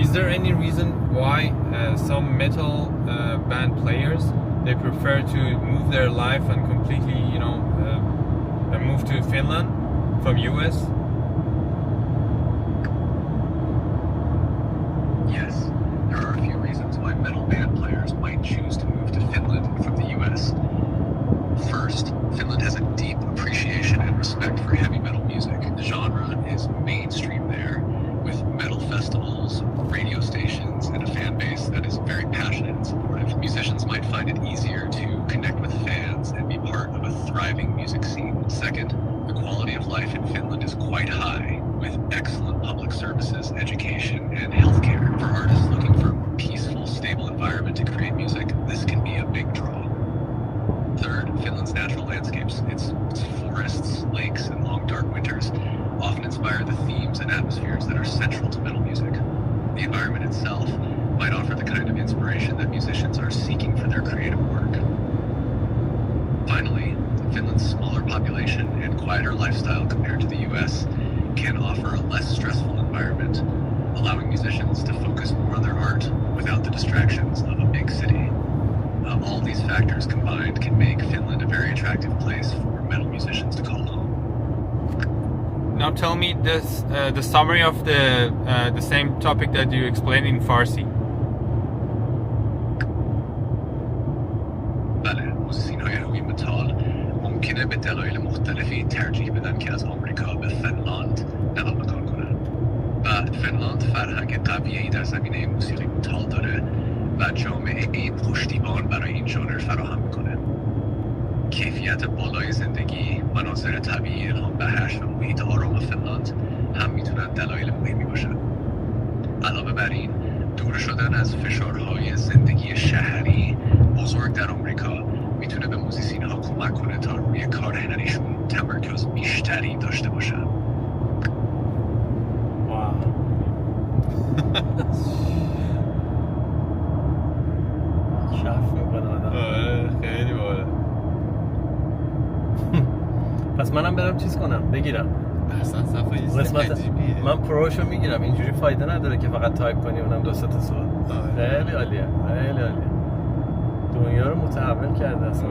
Is there any reason why some metal band players they prefer to move their life and completely, move to Finland from US? Yes, there are a few reasons why metal band players might choose to move to Finland from the US. First, Finland has a deep appreciation and respect for heavy metal music. The genre is mainstream there, with metal festivals, radio stations, and a fan base that is very passionate and supportive. Musicians might find it easier to connect with fans and be part of a thriving music scene. Second, the quality of life in Finland is quite high, with excellent public services, education, and healthcare. For artists looking for a more peaceful, stable environment to create music, this can be a big draw. Third, Finland's natural landscapes, its forests, lakes, and long dark winters often inspire the themes and atmospheres that are central to metal music. The environment itself might offer the kind of inspiration that musicians are seeking for their creative work. Finally, Finland's smaller population and quieter lifestyle compared to the US can offer a less stressful environment, allowing musicians to focus more on their art without the distractions of a big city. All these factors combined can make Finland a very attractive place for metal musicians to call home. Now tell me this, the summary of the same topic that you explained in Farsi. بله، موسیقین‌های روی متال ممکنه به دلایل مختلفی ترجیح بدن که از آمریکا به فنلاند نقل مکان کنن. و فنلاند فرهنگ قویه‌ای در زمینه موسیقی متال داره و جامعه‌ای پشتیبان برای این ژانر فراهم میکنه. کیفیت بالای زندگی، مناظر طبیعی الهام بخش و محیط آرام فنلاند هم میتونن دلایل مهمی باشن. علاوه بر این، دور شدن از فشارهای زندگی شهری بزرگ در آمریکا میتونه به موزیسین‌ها کمک کنه تا روی کار هنریشون تمرکز بیشتری داشته باشن. خیلی باحال. پس منم برم چیز کنم بگیرم. اصلا صفحه قسمت من پروشو میگیرم، اینجوری فایده نداره که فقط تایپ کنی اونم دو تا سوال. خیلی عالیه، خیلی عالیه. دنیا رو متحول کرده اصلا.